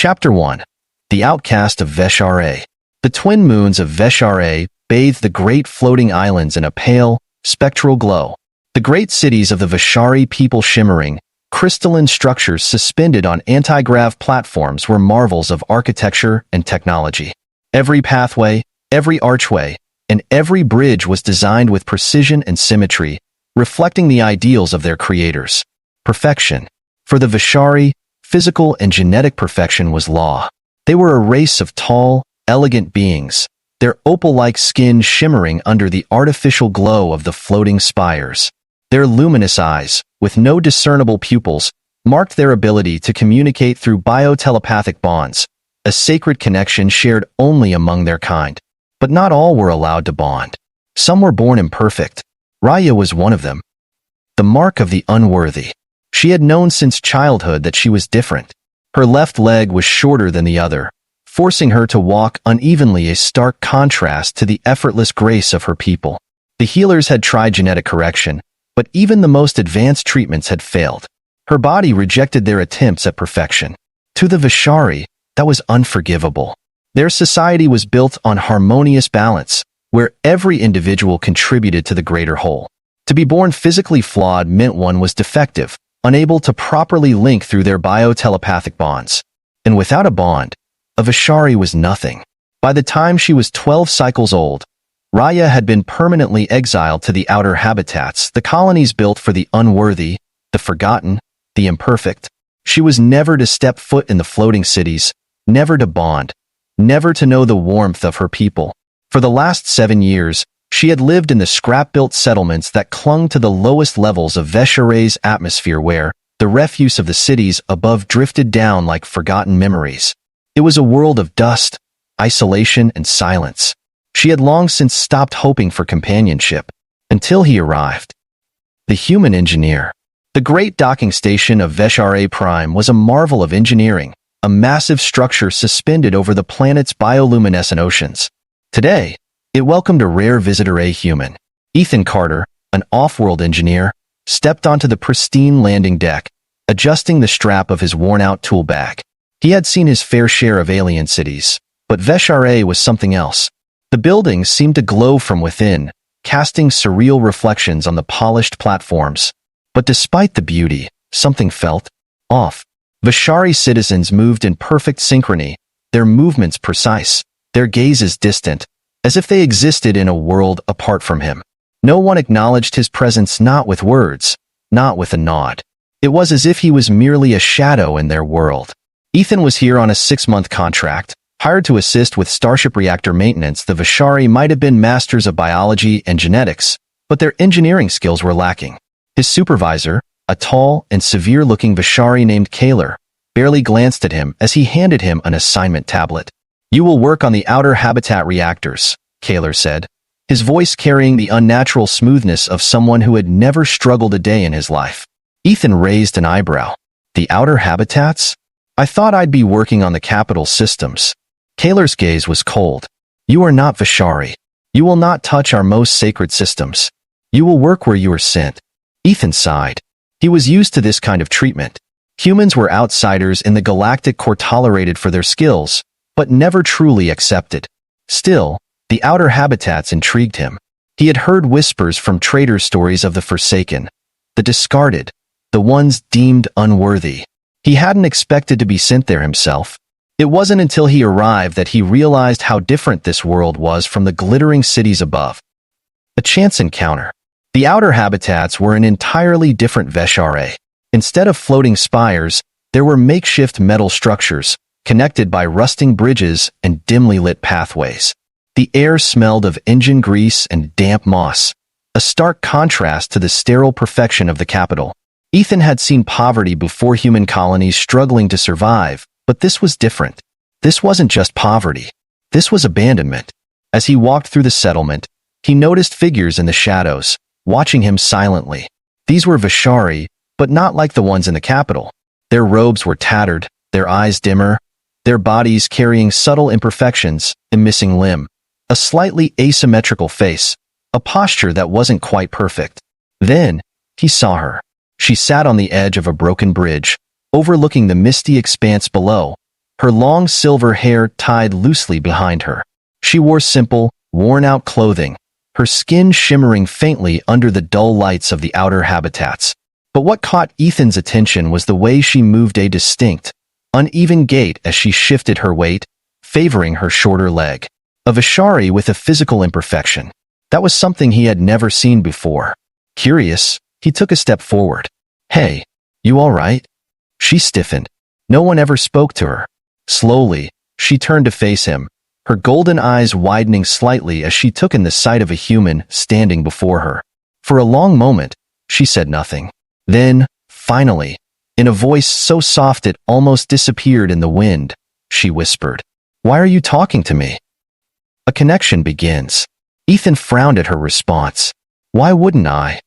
Chapter 1. The Outcast of HFY. The twin moons of HFY bathed the great floating islands in a pale, spectral glow. The great cities of the HFY people shimmering, crystalline structures suspended on anti-grav platforms were marvels of architecture and technology. Every pathway, every archway, and every bridge was designed with precision and symmetry, reflecting the ideals of their creators. Perfection. For the HFY, physical and genetic perfection was law. They were a race of tall, elegant beings, their opal-like skin shimmering under the artificial glow of the floating spires. Their luminous eyes, with no discernible pupils, marked their ability to communicate through biotelepathic bonds, a sacred connection shared only among their kind. But not all were allowed to bond. Some were born imperfect. Raya was one of them. The mark of the unworthy. She had known since childhood that she was different. Her left leg was shorter than the other, forcing her to walk unevenly, a stark contrast to the effortless grace of her people. The healers had tried genetic correction, but even the most advanced treatments had failed. Her body rejected their attempts at perfection. To the HFY, that was unforgivable. Their society was built on harmonious balance, where every individual contributed to the greater whole. To be born physically flawed meant one was defective, unable to properly link through their biotelepathic bonds. And without a bond, a HFY was nothing. By the time she was 12 cycles old, Raya had been permanently exiled to the outer habitats, the colonies built for the unworthy, the forgotten, the imperfect. She was never to step foot in the floating cities, never to bond, never to know the warmth of her people. For the last 7 years, she had lived in the scrap-built settlements that clung to the lowest levels of HFY's atmosphere, where the refuse of the cities above drifted down like forgotten memories. It was a world of dust, isolation, and silence. She had long since stopped hoping for companionship, until he arrived. The human engineer. The great docking station of HFY Prime was a marvel of engineering, a massive structure suspended over the planet's bioluminescent oceans. Today, it welcomed a rare visitor, a human. Ethan Carter, an off-world engineer, stepped onto the pristine landing deck, adjusting the strap of his worn-out tool bag. He had seen his fair share of alien cities, but HFY was something else. The buildings seemed to glow from within, casting surreal reflections on the polished platforms. But despite the beauty, something felt off. HFY citizens moved in perfect synchrony, their movements precise, their gazes distant, as if they existed in a world apart from him. No one acknowledged his presence, not with words, not with a nod. It was as if he was merely a shadow in their world. Ethan was here on a 6-month contract, hired to assist with Starship reactor maintenance. The HFY might have been masters of biology and genetics, but their engineering skills were lacking. His supervisor, a tall and severe-looking HFY named Kaler, barely glanced at him as he handed him an assignment tablet. "You will work on the outer habitat reactors," Kaler said, his voice carrying the unnatural smoothness of someone who had never struggled a day in his life. Ethan raised an eyebrow. "The outer habitats? I thought I'd be working on the capital systems." Kaler's gaze was cold. "You are not HFY. You will not touch our most sacred systems. You will work where you are sent." Ethan sighed. He was used to this kind of treatment. Humans were outsiders in the galactic core, tolerated for their skills, but never truly accepted. Still, the outer habitats intrigued him. He had heard whispers from traitor stories of the forsaken, the discarded, the ones deemed unworthy. He hadn't expected to be sent there himself. It wasn't until he arrived that he realized how different this world was from the glittering cities above. A chance encounter. The outer habitats were an entirely different HFY. Instead of floating spires, there were makeshift metal structures, connected by rusting bridges and dimly lit pathways. The air smelled of engine grease and damp moss, a stark contrast to the sterile perfection of the capital. Ethan had seen poverty before, human colonies struggling to survive, but this was different. This wasn't just poverty. This was abandonment. As he walked through the settlement, he noticed figures in the shadows, watching him silently. These were HFY, but not like the ones in the capital. Their robes were tattered, their eyes dimmer, their bodies carrying subtle imperfections, a missing limb, a slightly asymmetrical face, a posture that wasn't quite perfect. Then, he saw her. She sat on the edge of a broken bridge, overlooking the misty expanse below, her long silver hair tied loosely behind her. She wore simple, worn-out clothing, her skin shimmering faintly under the dull lights of the outer habitats. But what caught Ethan's attention was the way she moved, a distinct, uneven gait as she shifted her weight, favoring her shorter leg. A Vishari with a physical imperfection. That was something he had never seen before. Curious, he took a step forward. "Hey, you all right?" She stiffened. No one ever spoke to her. Slowly, she turned to face him, her golden eyes widening slightly as she took in the sight of a human standing before her. For a long moment, she said nothing. Then, finally, in a voice so soft it almost disappeared in the wind, she whispered, "Why are you talking to me?" A connection begins. Ethan frowned at her response. Why wouldn't I?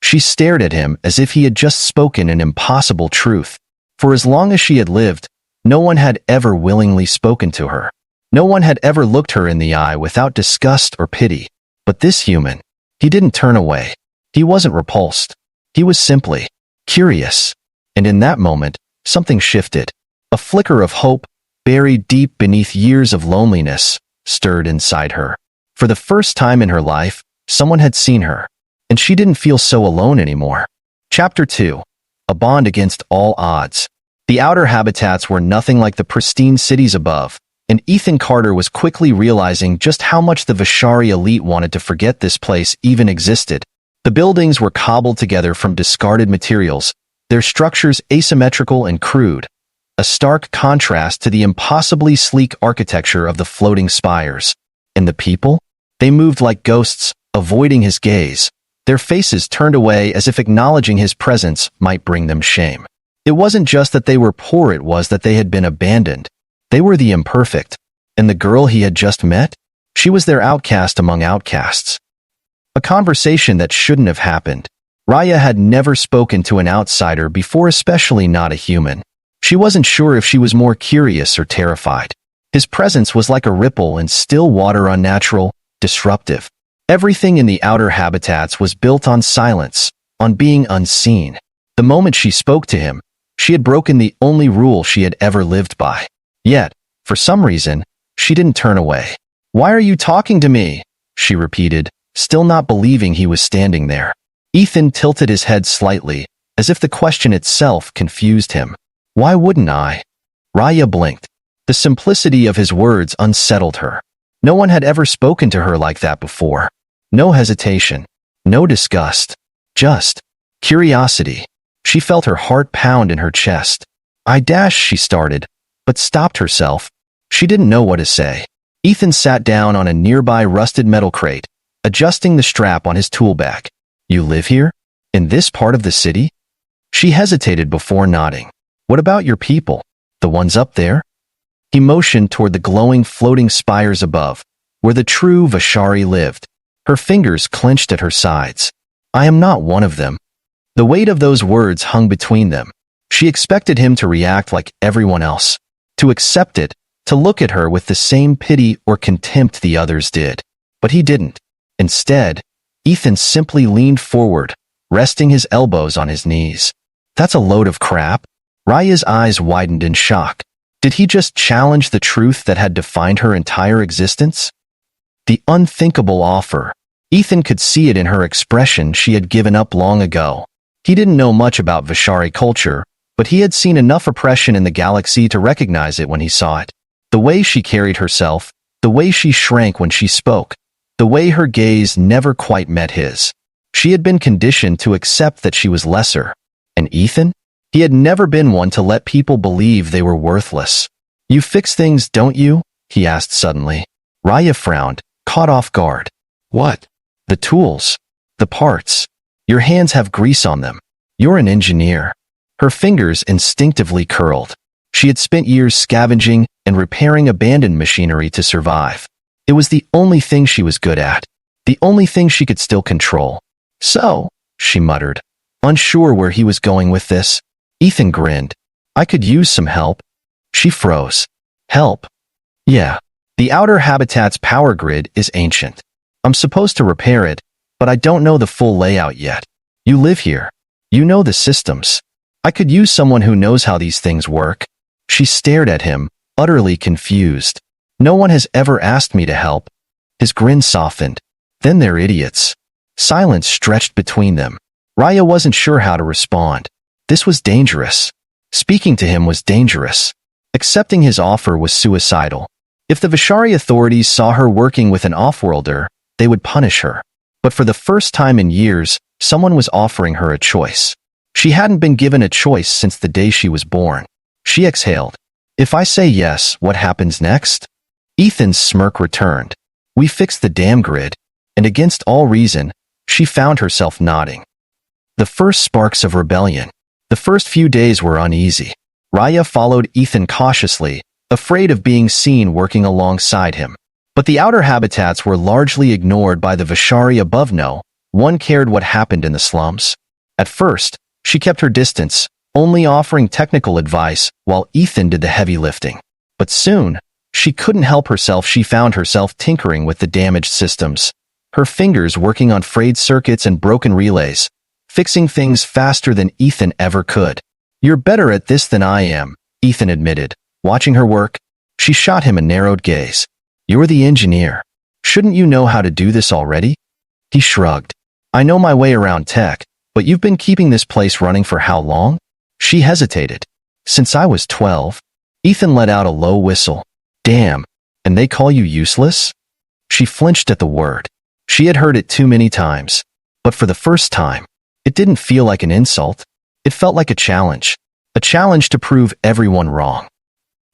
She stared at him as if he had just spoken an impossible truth. For as long as she had lived, no one had ever willingly spoken to her. No one had ever looked her in the eye without disgust or pity. But this human, he didn't turn away. He wasn't repulsed. He was simply curious. And in that moment, something shifted. A flicker of hope, buried deep beneath years of loneliness, stirred inside her. For the first time in her life, someone had seen her, and she didn't feel so alone anymore. Chapter 2. A Bond Against All Odds. The outer habitats were nothing like the pristine cities above, and Ethan Carter was quickly realizing just how much the Vishari elite wanted to forget this place even existed. The buildings were cobbled together from discarded materials, their structures asymmetrical and crude, a stark contrast to the impossibly sleek architecture of the floating spires. And the people? They moved like ghosts, avoiding his gaze, their faces turned away as if acknowledging his presence might bring them shame. It wasn't just that they were poor, it was that they had been abandoned. They were the imperfect. And the girl he had just met? She was their outcast among outcasts. A conversation that shouldn't have happened. Raya had never spoken to an outsider before, especially not a human. She wasn't sure if she was more curious or terrified. His presence was like a ripple in still water, unnatural, disruptive. Everything in the outer habitats was built on silence, on being unseen. The moment she spoke to him, she had broken the only rule she had ever lived by. Yet, for some reason, she didn't turn away. "Why are you talking to me?" she repeated, still not believing he was standing there. Ethan tilted his head slightly, as if the question itself confused him. "Why wouldn't I?" Raya blinked. The simplicity of his words unsettled her. No one had ever spoken to her like that before. No hesitation, no disgust, just curiosity. She felt her heart pound in her chest. She started, but stopped herself. She didn't know what to say. Ethan sat down on a nearby rusted metal crate, adjusting the strap on his tool bag. "You live here? In this part of the city?" She hesitated before nodding. "What about your people? The ones up there?" He motioned toward the glowing floating spires above, where the true Vishari lived. Her fingers clenched at her sides. "I am not one of them." The weight of those words hung between them. She expected him to react like everyone else, to accept it, to look at her with the same pity or contempt the others did. But he didn't. Instead, Ethan simply leaned forward, resting his elbows on his knees. "That's a load of crap." Raya's eyes widened in shock. Did he just challenge the truth that had defined her entire existence? The unthinkable offer. Ethan could see it in her expression. She had given up long ago. He didn't know much about Vishari culture, but he had seen enough oppression in the galaxy to recognize it when he saw it. The way she carried herself, the way she shrank when she spoke, the way her gaze never quite met his. She had been conditioned to accept that she was lesser. And Ethan? He had never been one to let people believe they were worthless. "You fix things, don't you?" he asked suddenly. Raya frowned, caught off guard. "What?" "The tools. The parts. Your hands have grease on them. You're an engineer." Her fingers instinctively curled. She had spent years scavenging and repairing abandoned machinery to survive. It was the only thing she was good at, the only thing she could still control. "So," she muttered, unsure where he was going with this. Ethan grinned. "I could use some help." She froze. "Help?" "Yeah. The outer habitat's power grid is ancient. I'm supposed to repair it, but I don't know the full layout yet. You live here. You know the systems. I could use someone who knows how these things work." She stared at him, utterly confused. No one has ever asked me to help. His grin softened. Then they're idiots. Silence stretched between them. Raya wasn't sure how to respond. This was dangerous. Speaking to him was dangerous. Accepting his offer was suicidal. If the Vishari authorities saw her working with an offworlder, they would punish her. But for the first time in years, someone was offering her a choice. She hadn't been given a choice since the day she was born. She exhaled. If I say yes, what happens next? Ethan's smirk returned. We fixed the damn grid. And against all reason, she found herself nodding. The first sparks of rebellion. The first few days were uneasy. Raya followed Ethan cautiously, afraid of being seen working alongside him. But the outer habitats were largely ignored by the Vishari above. No one cared what happened in the slums. At first, she kept her distance, only offering technical advice while Ethan did the heavy lifting. But soon, she couldn't help herself. She found herself tinkering with the damaged systems, her fingers working on frayed circuits and broken relays, fixing things faster than Ethan ever could. You're better at this than I am, Ethan admitted. Watching her work, she shot him a narrowed gaze. You're the engineer. Shouldn't you know how to do this already? He shrugged. I know my way around tech, but you've been keeping this place running for how long? She hesitated. Since I was 12. Ethan let out a low whistle. Damn, and they call you useless? She flinched at the word. She had heard it too many times. But for the first time, it didn't feel like an insult. It felt like a challenge to prove everyone wrong.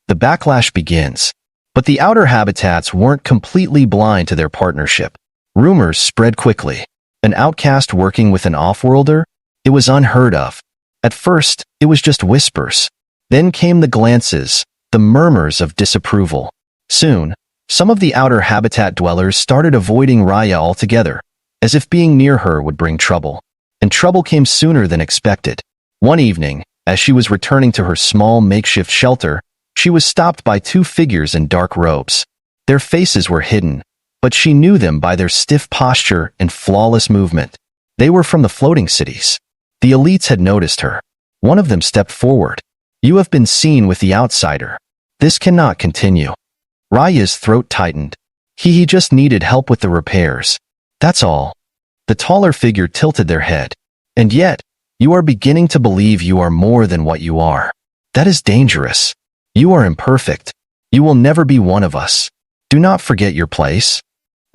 The backlash begins. But the outer habitats weren't completely blind to their partnership. Rumors spread quickly. An outcast working with an offworlder? It was unheard of. At first, it was just whispers. Then came the glances, the murmurs of disapproval. Soon, some of the outer habitat dwellers started avoiding Raya altogether, as if being near her would bring trouble. And trouble came sooner than expected. One evening, as she was returning to her small makeshift shelter, she was stopped by two figures in dark robes. Their faces were hidden, but she knew them by their stiff posture and flawless movement. They were from the floating cities. The elites had noticed her. One of them stepped forward. You have been seen with the outsider. This cannot continue. Raya's throat tightened. He just needed help with the repairs. That's all. The taller figure tilted their head. And yet, you are beginning to believe you are more than what you are. That is dangerous. You are imperfect. You will never be one of us. Do not forget your place.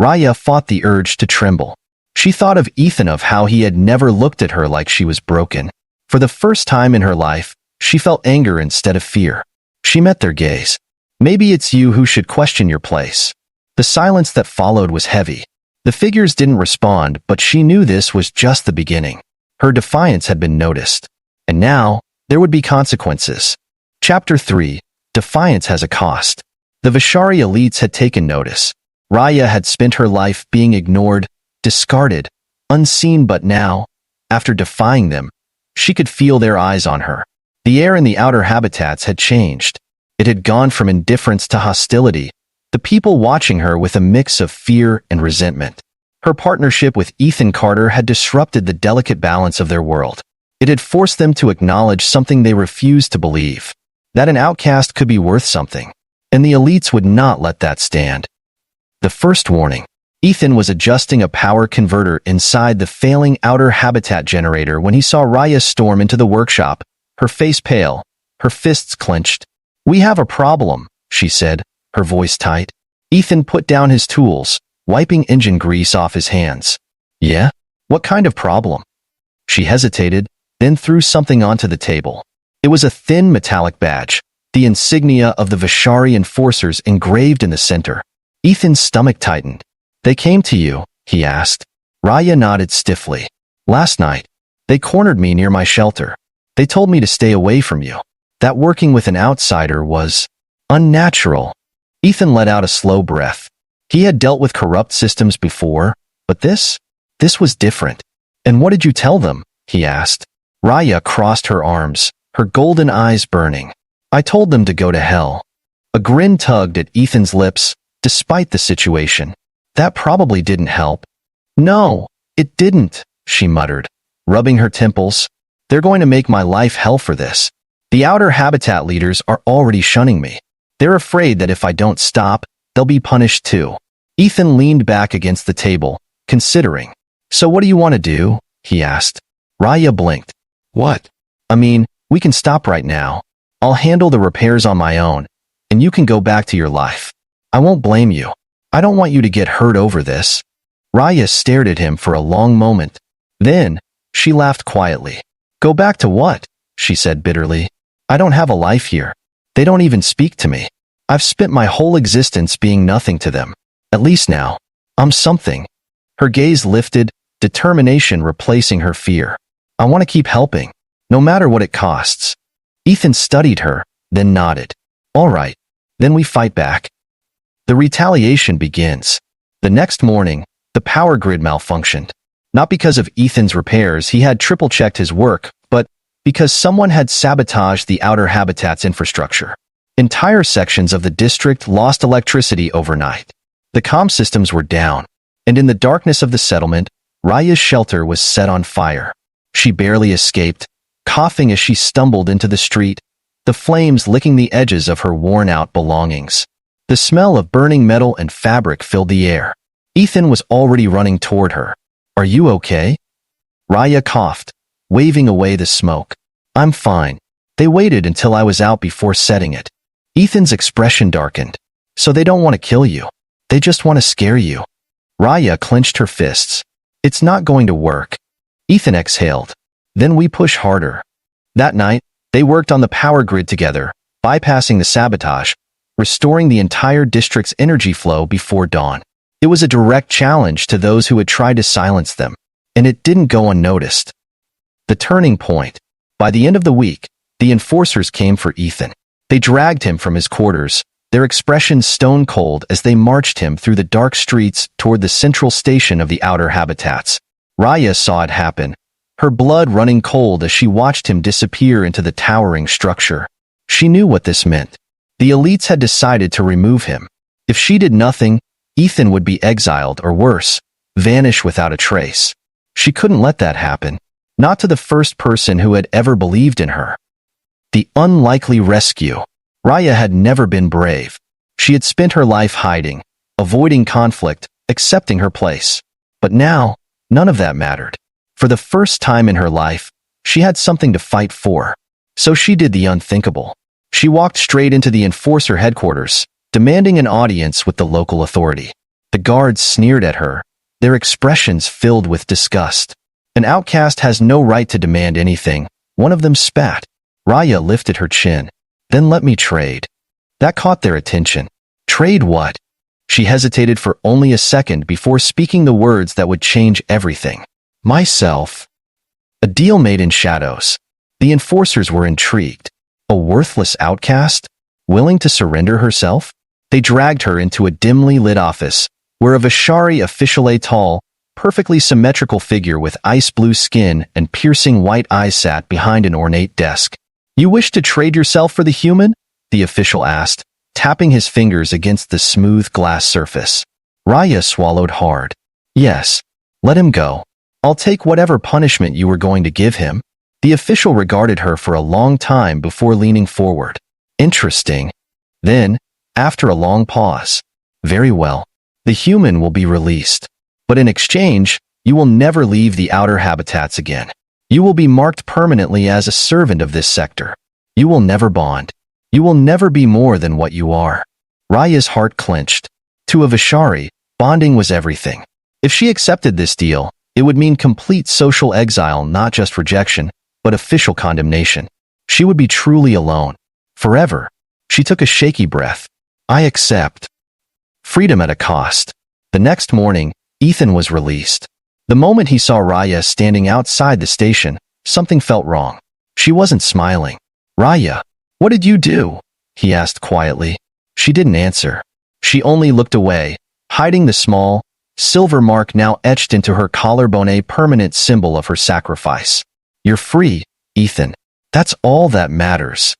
Raya fought the urge to tremble. She thought of Ethan, of how he had never looked at her like she was broken. For the first time in her life, she felt anger instead of fear. She met their gaze. Maybe it's you who should question your place. The silence that followed was heavy. The figures didn't respond, but she knew this was just the beginning. Her defiance had been noticed. And now, there would be consequences. Chapter 3. Defiance has a cost. The Vishari elites had taken notice. Raya had spent her life being ignored, discarded, unseen, but now, after defying them, she could feel their eyes on her. The air in the outer habitats had changed. It had gone from indifference to hostility, the people watching her with a mix of fear and resentment. Her partnership with Ethan Carter had disrupted the delicate balance of their world. It had forced them to acknowledge something they refused to believe, that an outcast could be worth something, and the elites would not let that stand. The first warning. Ethan was adjusting a power converter inside the failing outer habitat generator when he saw Raya storm into the workshop, her face pale, her fists clenched. We have a problem, she said, her voice tight. Ethan put down his tools, wiping engine grease off his hands. Yeah? What kind of problem? She hesitated, then threw something onto the table. It was a thin metallic badge, the insignia of the Vishari enforcers engraved in the center. Ethan's stomach tightened. They came to you, he asked. Raya nodded stiffly. Last night, they cornered me near my shelter. They told me to stay away from you. That working with an outsider was unnatural. Ethan let out a slow breath. He had dealt with corrupt systems before, but this was different. And what did you tell them? He asked. Raya crossed her arms, her golden eyes burning. I told them to go to hell. A grin tugged at Ethan's lips, despite the situation. That probably didn't help. No, it didn't, she muttered, rubbing her temples. They're going to make my life hell for this. The outer habitat leaders are already shunning me. They're afraid that if I don't stop, they'll be punished too. Ethan leaned back against the table, considering. So what do you want to do? He asked. Raya blinked. What? I mean, we can stop right now. I'll handle the repairs on my own, and you can go back to your life. I won't blame you. I don't want you to get hurt over this. Raya stared at him for a long moment. Then, she laughed quietly. Go back to what? She said bitterly. I don't have a life here. They don't even speak to me. I've spent my whole existence being nothing to them. At least now, I'm something. Her gaze lifted, determination replacing her fear. I want to keep helping, no matter what it costs. Ethan studied her, then nodded. All right, then we fight back. The retaliation begins. The next morning, the power grid malfunctioned. Not because of Ethan's repairs, he had triple-checked his work, but because someone had sabotaged the outer habitat's infrastructure. Entire sections of the district lost electricity overnight. The comm systems were down, and in the darkness of the settlement, Raya's shelter was set on fire. She barely escaped, coughing as she stumbled into the street, the flames licking the edges of her worn-out belongings. The smell of burning metal and fabric filled the air. Ethan was already running toward her. Are you okay? Raya coughed, waving away the smoke. I'm fine. They waited until I was out before setting it. Ethan's expression darkened. So they don't want to kill you. They just want to scare you. Raya clenched her fists. It's not going to work. Ethan exhaled. Then we push harder. That night, they worked on the power grid together, bypassing the sabotage, restoring the entire district's energy flow before dawn. It was a direct challenge to those who had tried to silence them, and it didn't go unnoticed. The turning point. By the end of the week, the enforcers came for Ethan. They dragged him from his quarters, their expressions stone cold as they marched him through the dark streets toward the central station of the outer habitats. Raya saw it happen, her blood running cold as she watched him disappear into the towering structure. She knew what this meant. The elites had decided to remove him. If she did nothing, Ethan would be exiled or worse, vanish without a trace. She couldn't let that happen, not to the first person who had ever believed in her. The unlikely rescue. Raya had never been brave. She had spent her life hiding, avoiding conflict, accepting her place. But now, none of that mattered. For the first time in her life, she had something to fight for. So she did the unthinkable. She walked straight into the enforcer headquarters, demanding an audience with the local authority. The guards sneered at her, their expressions filled with disgust. An outcast has no right to demand anything, one of them spat. Raya lifted her chin. Then let me trade. That caught their attention. Trade what? She hesitated for only a second before speaking the words that would change everything. Myself. A deal made in shadows. The enforcers were intrigued. A worthless outcast? Willing to surrender herself? They dragged her into a dimly lit office, where a Vishari official, a tall, perfectly symmetrical figure with ice-blue skin and piercing white eyes sat behind an ornate desk. You wish to trade yourself for the human? The official asked, tapping his fingers against the smooth glass surface. Raya swallowed hard. Yes. Let him go. I'll take whatever punishment you were going to give him. The official regarded her for a long time before leaning forward. Interesting. Then, after a long pause. Very well. The human will be released. But in exchange, you will never leave the outer habitats again. You will be marked permanently as a servant of this sector. You will never bond. You will never be more than what you are. Raya's heart clenched. To a Vishari, bonding was everything. If she accepted this deal, it would mean complete social exile, not just rejection, but official condemnation. She would be truly alone. Forever. She took a shaky breath. I accept. Freedom at a cost. The next morning, Ethan was released. The moment he saw Raya standing outside the station, something felt wrong. She wasn't smiling. Raya, what did you do? He asked quietly. She didn't answer. She only looked away, hiding the small, silver mark now etched into her collarbone, a permanent symbol of her sacrifice. You're free, Ethan. That's all that matters.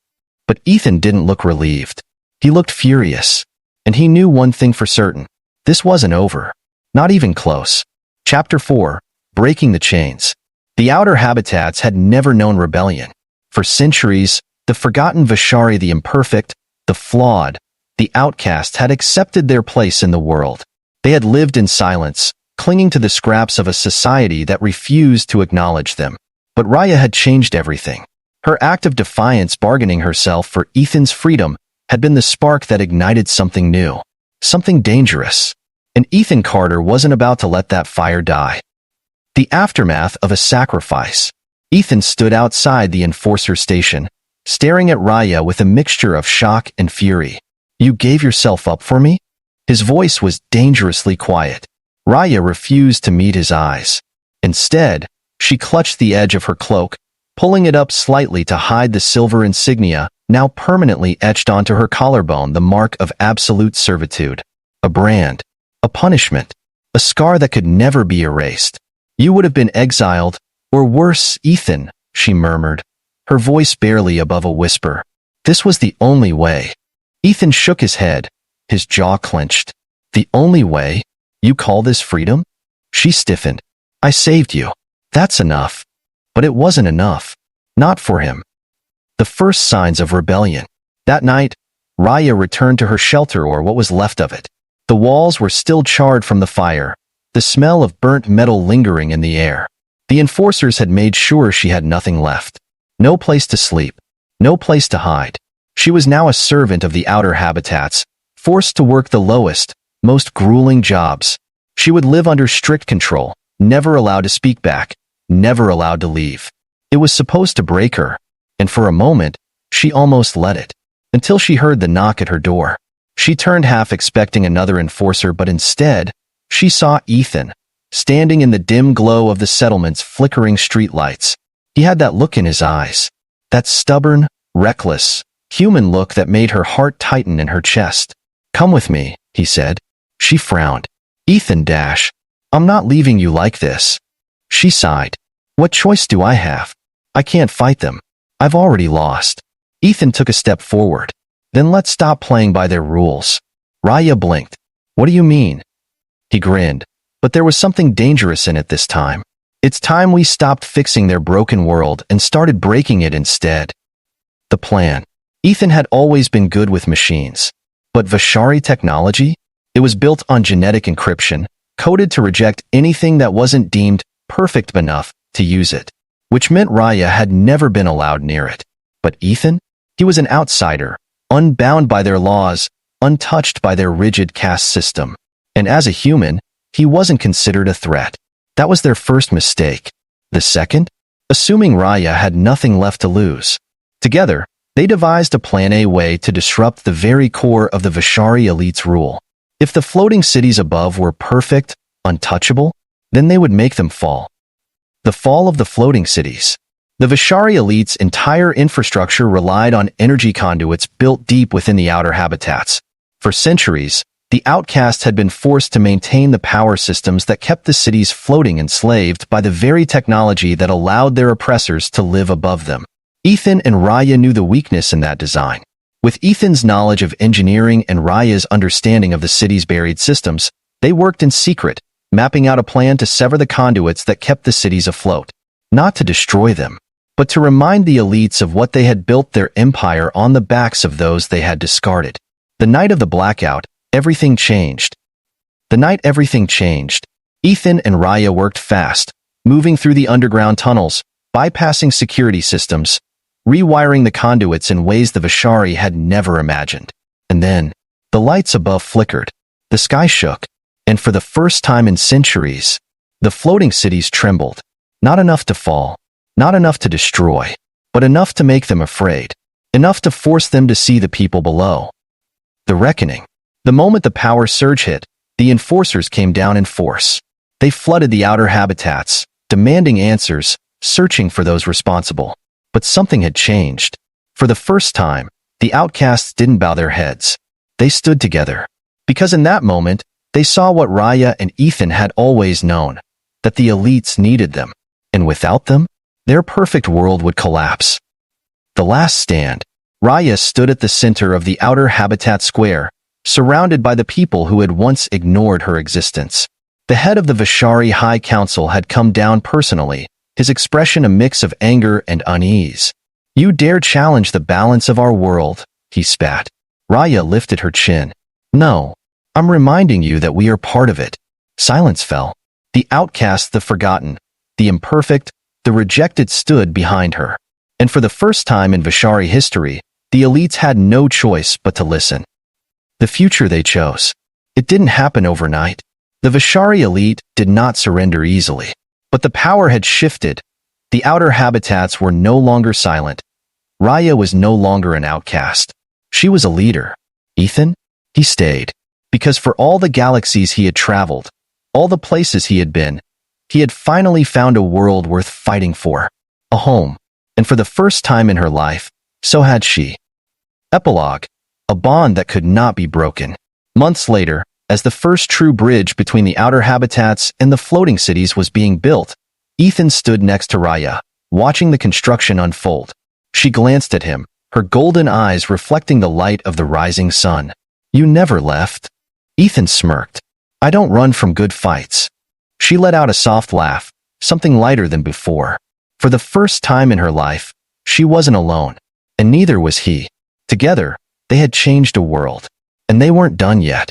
But Ethan didn't look relieved. He looked furious. And he knew one thing for certain. This wasn't over. Not even close. Chapter 4. Breaking the Chains. The outer habitats had never known rebellion. For centuries, the forgotten Vishari, the imperfect, the flawed, the outcast had accepted their place in the world. They had lived in silence, clinging to the scraps of a society that refused to acknowledge them. But Raya had changed everything. Her act of defiance, bargaining herself for Ethan's freedom, had been the spark that ignited something new, something dangerous. And Ethan Carter wasn't about to let that fire die. The aftermath of a sacrifice. Ethan stood outside the Enforcer station, staring at Raya with a mixture of shock and fury. "You gave yourself up for me?" His voice was dangerously quiet. Raya refused to meet his eyes. Instead, she clutched the edge of her cloak, pulling it up slightly to hide the silver insignia, now permanently etched onto her collarbone, the mark of absolute servitude. A brand. A punishment. A scar that could never be erased. "You would have been exiled, or worse, Ethan," she murmured, her voice barely above a whisper. "This was the only way." Ethan shook his head, his jaw clenched. "The only way? You call this freedom?" She stiffened. "I saved you. That's enough." But it wasn't enough. Not for him. The first signs of rebellion. That night, Raya returned to her shelter, or what was left of it. The walls were still charred from the fire, the smell of burnt metal lingering in the air. The enforcers had made sure she had nothing left. No place to sleep. No place to hide. She was now a servant of the outer habitats, forced to work the lowest, most grueling jobs. She would live under strict control, never allowed to speak back, never allowed to leave. It was supposed to break her, and for a moment, she almost let it, until she heard the knock at her door. She turned, half expecting another enforcer, but instead, she saw Ethan, standing in the dim glow of the settlement's flickering streetlights. He had that look in his eyes, that stubborn, reckless, human look that made her heart tighten in her chest. "Come with me," he said. She frowned. "Ethan dash, I'm not leaving you like this." She sighed. "What choice do I have? I can't fight them. I've already lost." Ethan took a step forward. "Then let's stop playing by their rules." Raya blinked. "What do you mean?" He grinned, but there was something dangerous in it this time. "It's time we stopped fixing their broken world and started breaking it instead." The plan. Ethan had always been good with machines. But Vishari technology? It was built on genetic encryption, coded to reject anything that wasn't deemed perfect enough to use it, which meant Raya had never been allowed near it. But Ethan? He was an outsider, unbound by their laws, untouched by their rigid caste system. And as a human, he wasn't considered a threat. That was their first mistake. The second? Assuming Raya had nothing left to lose. Together, they devised a Plan A way to disrupt the very core of the Vishari elite's rule. If the floating cities above were perfect, untouchable, then they would make them fall. The fall of the floating cities. The Vishari elite's entire infrastructure relied on energy conduits built deep within the outer habitats. For centuries, the outcasts had been forced to maintain the power systems that kept the cities floating, enslaved by the very technology that allowed their oppressors to live above them. Ethan and Raya knew the weakness in that design. With Ethan's knowledge of engineering and Raya's understanding of the city's buried systems, they worked in secret, mapping out a plan to sever the conduits that kept the cities afloat. Not to destroy them, but to remind the elites of what they had built their empire on the backs of those they had discarded. The night of the blackout, everything changed. The night everything changed. Ethan and Raya worked fast, moving through the underground tunnels, bypassing security systems, rewiring the conduits in ways the Vishari had never imagined. And then, the lights above flickered, the sky shook, and for the first time in centuries, the floating cities trembled. Not enough to fall, not enough to destroy, but enough to make them afraid, enough to force them to see the people below. The reckoning. The moment the power surge hit, the enforcers came down in force. They flooded the outer habitats, demanding answers, searching for those responsible. But something had changed. For the first time, the outcasts didn't bow their heads. They stood together. Because in that moment, they saw what Raya and Ethan had always known, that the elites needed them. And without them, their perfect world would collapse. The last stand. Raya stood at the center of the outer habitat square, surrounded by the people who had once ignored her existence. The head of the Vishari High Council had come down personally, his expression a mix of anger and unease. "You dare challenge the balance of our world," he spat. Raya lifted her chin. No, I'm reminding you that we are part of it. Silence fell. The outcast, the forgotten, the imperfect, the rejected stood behind her. And for the first time in Vishari history, the elites had no choice but to listen. The future they chose. It didn't happen overnight. The Vishari elite did not surrender easily. But the power had shifted. The outer habitats were no longer silent. Raya was no longer an outcast. She was a leader. Ethan? He stayed. Because for all the galaxies he had traveled, all the places he had been, he had finally found a world worth fighting for. A home. And for the first time in her life, so had she. Epilogue. A bond that could not be broken. Months later, as the first true bridge between the outer habitats and the floating cities was being built, Ethan stood next to Raya, watching the construction unfold. She glanced at him, her golden eyes reflecting the light of the rising sun. You never left. Ethan smirked. I don't run from good fights. She let out a soft laugh, something lighter than before. For the first time in her life, she wasn't alone, and neither was he. Together, they had changed a world. And they weren't done yet.